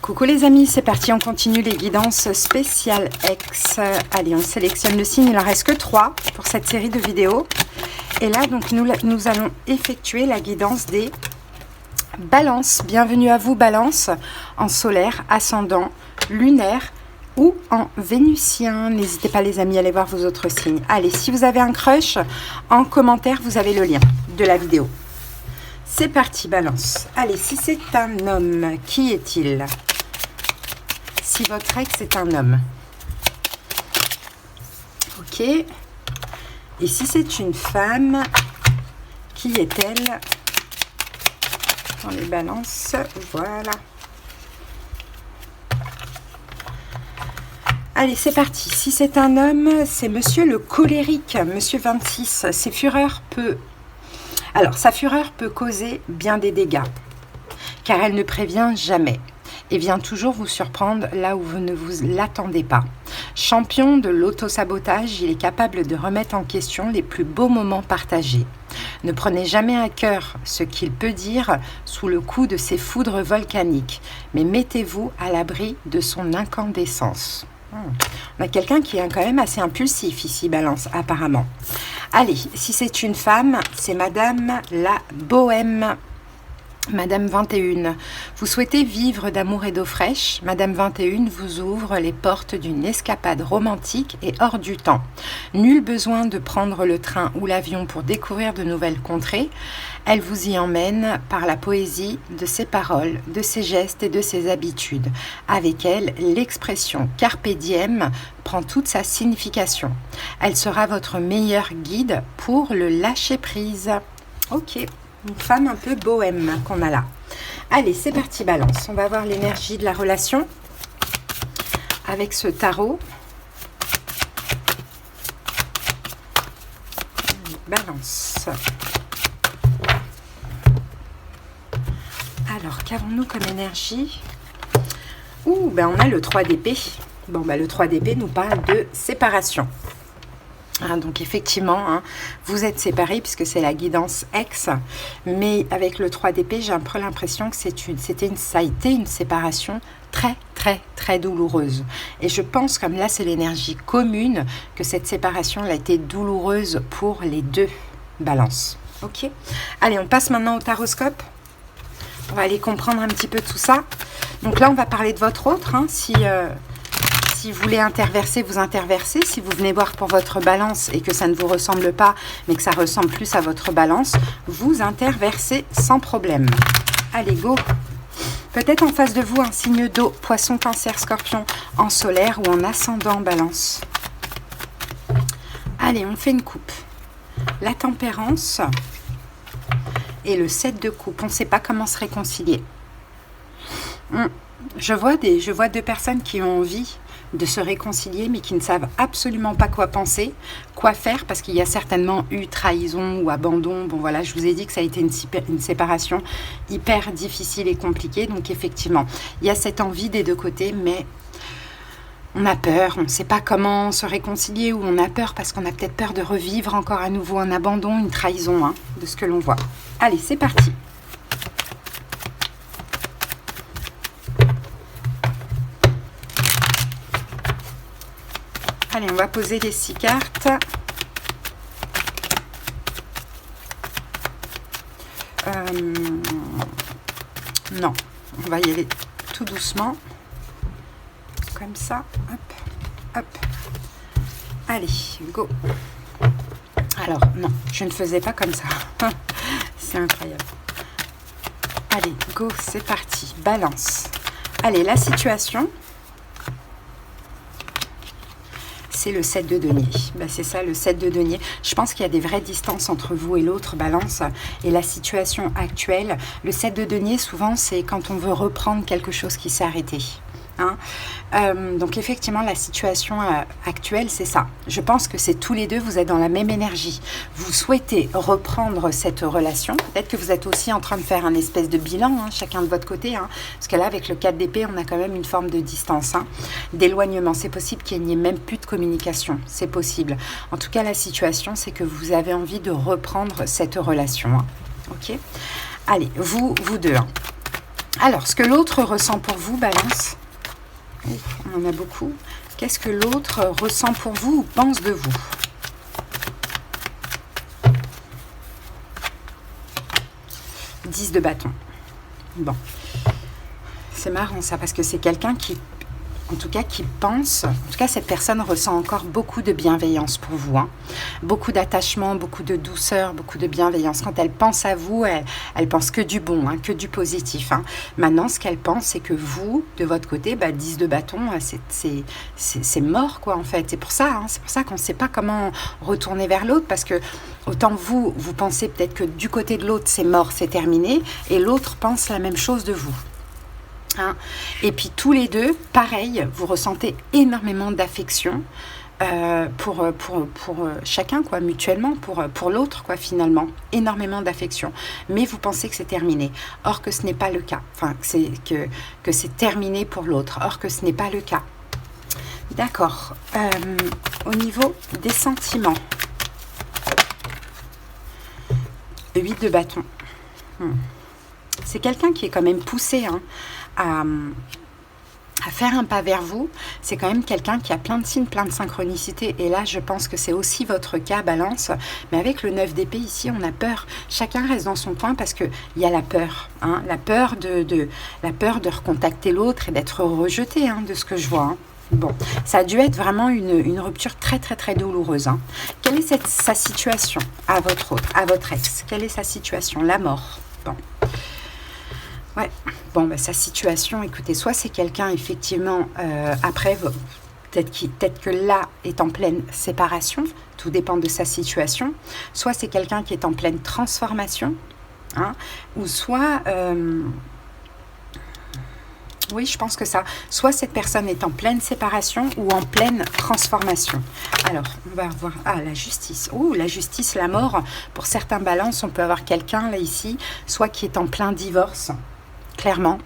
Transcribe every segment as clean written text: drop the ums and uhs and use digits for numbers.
Coucou les amis, c'est parti, on continue les guidances spéciales X. Allez, on sélectionne le signe, il en reste que 3 pour cette série de vidéos. Et là, donc, nous allons effectuer la guidance des balances. Bienvenue à vous, balance, en solaire, ascendant, lunaire ou en vénusien. N'hésitez pas les amis à aller voir vos autres signes. Allez, si vous avez un crush, en commentaire, vous avez le lien de la vidéo. C'est parti, balance. Allez, si c'est un homme, qui est-il? Si votre ex est un homme. Ok. Et si c'est une femme, qui est-elle? Dans les balances, voilà. Allez, c'est parti. Si c'est un homme, c'est monsieur le colérique, monsieur 26. Ses fureurs peut... Alors, sa fureur peut causer bien des dégâts, car elle ne prévient jamais et vient toujours vous surprendre là où vous ne vous l'attendez pas. Champion de l'autosabotage, il est capable de remettre en question les plus beaux moments partagés. Ne prenez jamais à cœur ce qu'il peut dire sous le coup de ses foudres volcaniques, mais mettez-vous à l'abri de son incandescence. On a quelqu'un qui est quand même assez impulsif ici, balance, apparemment. Allez, si c'est une femme, c'est Madame la Bohème. Madame 21, vous souhaitez vivre d'amour et d'eau fraîche? Madame 21 vous ouvre les portes d'une escapade romantique et hors du temps. Nul besoin de prendre le train ou l'avion pour découvrir de nouvelles contrées. Elle vous y emmène par la poésie de ses paroles, de ses gestes et de ses habitudes. Avec elle, l'expression « carpe diem » prend toute sa signification. Elle sera votre meilleur guide pour le lâcher-prise. Ok. Une femme un peu bohème qu'on a là. Allez, c'est parti, balance. On va voir l'énergie de la relation avec ce tarot. Balance. Alors, qu'avons-nous comme énergie? Ouh, ben on a le 3 d'épée. Bon, ben le 3 d'épée nous parle de séparation. Donc effectivement, vous êtes séparés puisque c'est la guidance ex, mais avec le 3 d'épée, j'ai un peu l'impression que ça a été une séparation très douloureuse. Et je pense, comme là c'est l'énergie commune, que cette séparation a été douloureuse pour les deux balances. Ok. Allez, on passe maintenant au taroscope. On va aller comprendre un petit peu tout ça. Donc là, on va parler de votre autre, si vous voulez interverser, vous interversez. Si vous venez voir pour votre balance et que ça ne vous ressemble pas, mais que ça ressemble plus à votre balance, vous interversez sans problème. Allez, go! Peut-être en face de vous un signe d'eau, poisson, cancer, scorpion, en solaire ou en ascendant balance. Allez, on fait une coupe. La tempérance et le 7 de coupe. On ne sait pas comment se réconcilier. Je vois deux personnes qui ont envie de se réconcilier, mais qui ne savent absolument pas quoi penser, quoi faire, parce qu'il y a certainement eu trahison ou abandon. Bon voilà, je vous ai dit que ça a été une séparation hyper difficile et compliquée, donc effectivement, il y a cette envie des deux côtés, mais on a peur, on ne sait pas comment se réconcilier, ou on a peur parce qu'on a peut-être peur de revivre encore à nouveau un abandon, une trahison, de ce que l'on voit. Allez, c'est parti. Allez, on va poser les 6 cartes. Non, on va y aller tout doucement. Comme ça. Hop, hop. Allez, go. Alors, non, je ne faisais pas comme ça. C'est incroyable. Allez, go, c'est parti. Balance. Allez, la situation... c'est le 7 de denier. C'est ça, le 7 de denier. Je pense qu'il y a des vraies distances entre vous et l'autre, balance. Et la situation actuelle, le 7 de denier, souvent, c'est quand on veut reprendre quelque chose qui s'est arrêté. Donc effectivement, la situation actuelle, c'est ça. Je pense que c'est tous les deux, vous êtes dans la même énergie. Vous souhaitez reprendre cette relation. Peut-être que vous êtes aussi en train de faire un espèce de bilan, chacun de votre côté. Parce que là, avec le 4 d'épée, on a quand même une forme de distance, d'éloignement. C'est possible qu'il n'y ait même plus de communication. C'est possible. En tout cas, la situation, c'est que vous avez envie de reprendre cette relation. Ok ? Allez, vous deux. Alors, ce que l'autre ressent pour vous, Balance. On en a beaucoup. Qu'est-ce que l'autre ressent pour vous ou pense de vous? Dix de bâton. Bon. C'est marrant ça, parce que c'est quelqu'un qui, en tout cas, qui pense, en tout cas, cette personne ressent encore beaucoup de bienveillance pour vous. Hein. Beaucoup d'attachement, beaucoup de douceur, beaucoup de bienveillance. Quand elle pense à vous, elle pense que du bon, hein, que du positif. Hein. Maintenant, ce qu'elle pense, c'est que vous, de votre côté, 10 de bâton, c'est mort, quoi, en fait. C'est pour ça, hein, c'est pour ça qu'on ne sait pas comment retourner vers l'autre, parce que autant vous pensez peut-être que du côté de l'autre, c'est mort, c'est terminé, et l'autre pense la même chose de vous. Hein. Et puis tous les deux, pareil, vous ressentez énormément d'affection pour chacun, quoi, mutuellement, pour l'autre, quoi, finalement, énormément d'affection. Mais vous pensez que c'est terminé, or que ce n'est pas le cas. Enfin, que c'est terminé pour l'autre, or que ce n'est pas le cas. D'accord. Au niveau des sentiments, 8 de bâton. C'est quelqu'un qui est quand même poussé, hein, à faire un pas vers vous. C'est quand même quelqu'un qui a plein de signes, plein de synchronicité. Et là, je pense que c'est aussi votre cas, Balance. Mais avec le 9 d'épée, ici, on a peur. Chacun reste dans son coin parce qu'il y a la peur. Hein, la peur de recontacter l'autre et d'être rejeté, hein, de ce que je vois. Hein. Bon, ça a dû être vraiment une rupture très, très, très douloureuse. Hein. Quelle est sa situation à votre ex? Quelle est sa situation? La mort. Bon. Ouais, bon, sa situation, écoutez, soit c'est quelqu'un, effectivement, après, peut-être que là, est en pleine séparation, tout dépend de sa situation, soit c'est quelqu'un qui est en pleine transformation, hein, ou soit, oui, je pense que ça, soit cette personne est en pleine séparation ou en pleine transformation. Alors, on va voir, la justice, la justice, la mort, pour certains balances, on peut avoir quelqu'un, là, ici, soit qui est en plein divorce, clairement,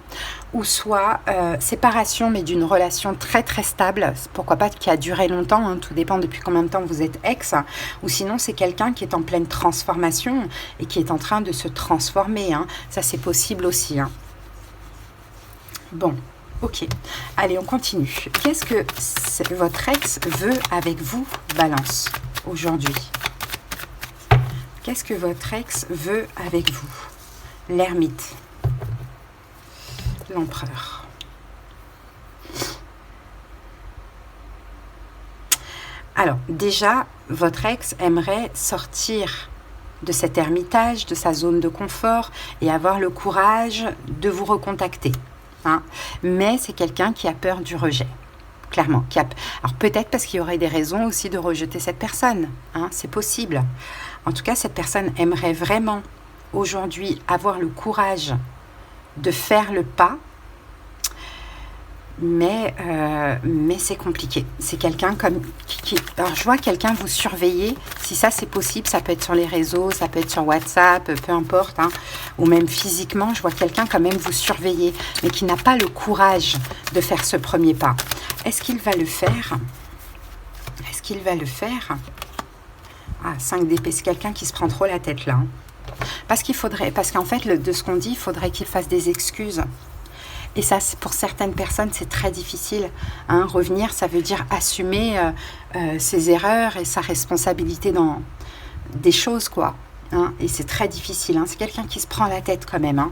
ou soit séparation mais d'une relation très très stable, pourquoi pas qui a duré longtemps, hein, tout dépend depuis combien de temps vous êtes ex, ou sinon c'est quelqu'un qui est en pleine transformation et qui est en train de se transformer, hein. Ça c'est possible aussi, hein. Bon, ok, allez on continue. Qu'est-ce que votre ex veut avec vous, Balance, aujourd'hui? Qu'est-ce que votre ex veut avec vous? L'ermite, l'empereur. Alors, déjà, votre ex aimerait sortir de cet ermitage, de sa zone de confort et avoir le courage de vous recontacter. Hein. Mais c'est quelqu'un qui a peur du rejet, clairement. Alors, peut-être parce qu'il y aurait des raisons aussi de rejeter cette personne. Hein, c'est possible. En tout cas, cette personne aimerait vraiment, aujourd'hui, avoir le courage de faire le pas, mais c'est compliqué. C'est quelqu'un comme alors je vois quelqu'un vous surveiller, si ça c'est possible, ça peut être sur les réseaux, ça peut être sur WhatsApp, peu importe, hein, ou même physiquement, je vois quelqu'un quand même vous surveiller, mais qui n'a pas le courage de faire ce premier pas. Est-ce qu'il va le faire? Est-ce qu'il va le faire? 5 d'épée, c'est quelqu'un qui se prend trop la tête là, hein. Parce qu'en fait, de ce qu'on dit, il faudrait qu'il fasse des excuses. Et ça, pour certaines personnes, c'est très difficile. Hein. Revenir, ça veut dire assumer ses erreurs et sa responsabilité dans des choses, quoi. Hein. Et c'est très difficile. Hein. C'est quelqu'un qui se prend la tête quand même. Hein.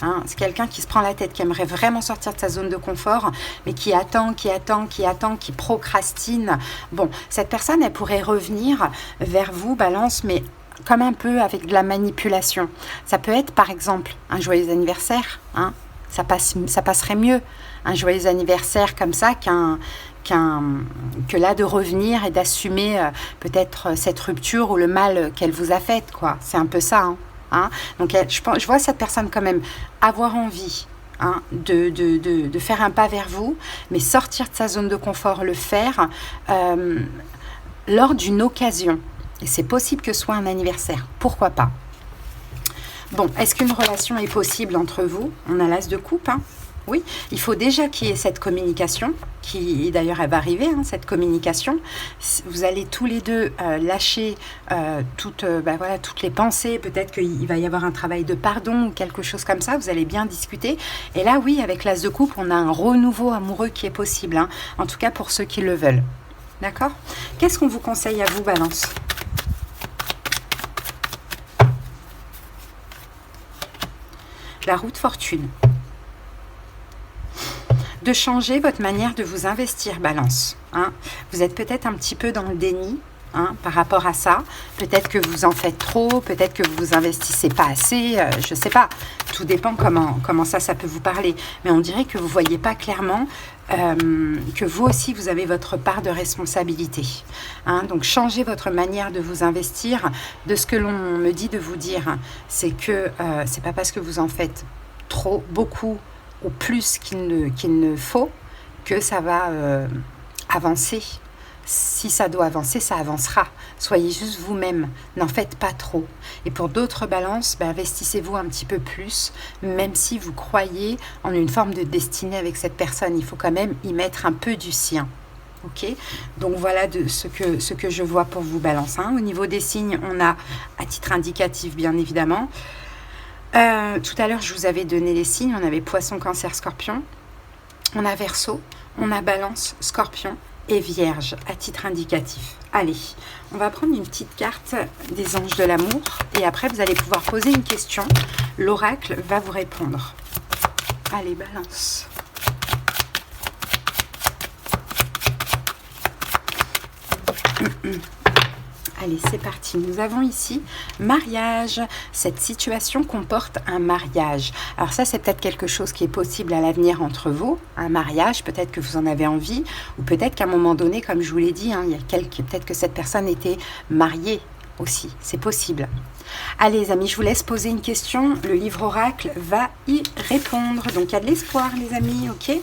Hein. C'est quelqu'un qui se prend la tête, qui aimerait vraiment sortir de sa zone de confort, mais qui attend, qui procrastine. Bon, cette personne, elle pourrait revenir vers vous, Balance, mais comme un peu avec de la manipulation. Ça peut être, par exemple, un joyeux anniversaire. Hein. Ça passerait mieux, un joyeux anniversaire comme ça, que là de revenir et d'assumer peut-être cette rupture ou le mal qu'elle vous a fait, quoi. C'est un peu ça. Hein. Hein. Donc, je vois cette personne quand même avoir envie, hein, de faire un pas vers vous, mais sortir de sa zone de confort, le faire lors d'une occasion. Et c'est possible que ce soit un anniversaire. Pourquoi pas? Bon, est-ce qu'une relation est possible entre vous? On a l'as de coupe, hein. Oui, il faut déjà qu'il y ait cette communication, qui d'ailleurs elle va arriver, hein, cette communication. Vous allez tous les deux lâcher voilà, toutes les pensées, peut-être qu'il va y avoir un travail de pardon ou quelque chose comme ça, vous allez bien discuter. Et là, oui, avec l'As de coupe, on a un renouveau amoureux qui est possible, hein, en tout cas pour ceux qui le veulent. D'accord? Qu'est-ce qu'on vous conseille à vous, Balance? La roue de fortune. De changer votre manière de vous investir, Balance. Hein. Vous êtes peut-être un petit peu dans le déni, hein, par rapport à ça. Peut-être que vous en faites trop, peut-être que vous investissez pas assez, je ne sais pas. Tout dépend comment ça peut vous parler. Mais on dirait que vous ne voyez pas clairement que vous aussi, vous avez votre part de responsabilité. Hein. Donc, changez votre manière de vous investir. De ce que l'on me dit de vous dire, c'est que c'est pas parce que vous en faites trop, beaucoup, ou plus qu'il ne faut, que ça va avancer. Si ça doit avancer, ça avancera. Soyez juste vous-même, n'en faites pas trop. Et pour d'autres balances, investissez-vous un petit peu plus, même si vous croyez en une forme de destinée avec cette personne. Il faut quand même y mettre un peu du sien. Ok, donc voilà de ce que je vois pour vous, Balance. Hein. Au niveau des signes, on a, à titre indicatif, bien évidemment, tout à l'heure, je vous avais donné les signes. On avait Poisson, Cancer, Scorpion. On a Verseau, on a Balance, Scorpion et Vierge à titre indicatif. Allez, on va prendre une petite carte des anges de l'amour et après, vous allez pouvoir poser une question. L'oracle va vous répondre. Allez, Balance. Allez, c'est parti. Nous avons ici mariage. Cette situation comporte un mariage. Alors ça, c'est peut-être quelque chose qui est possible à l'avenir entre vous. Un mariage, peut-être que vous en avez envie. Ou peut-être qu'à un moment donné, comme je vous l'ai dit, hein, peut-être que cette personne était mariée aussi. C'est possible. Allez, les amis, je vous laisse poser une question. Le livre oracle va y répondre. Donc, il y a de l'espoir, les amis, ok ?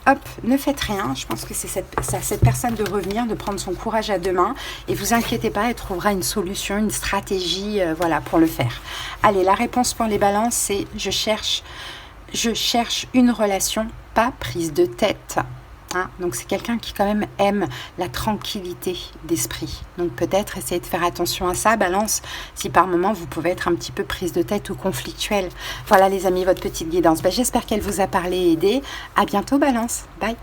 Hop, ne faites rien. Je pense que c'est à cette personne de revenir, de prendre son courage à deux mains. Et vous inquiétez pas, elle trouvera une solution, une stratégie, voilà, pour le faire. Allez, la réponse pour les balances, c'est je cherche une relation, pas prise de tête. Hein, donc c'est quelqu'un qui quand même aime la tranquillité d'esprit. Donc peut-être essayez de faire attention à ça, Balance, si par moment vous pouvez être un petit peu prise de tête ou conflictuelle. Voilà les amis, votre petite guidance. J'espère qu'elle vous a parlé et aidé. À bientôt, Balance. Bye.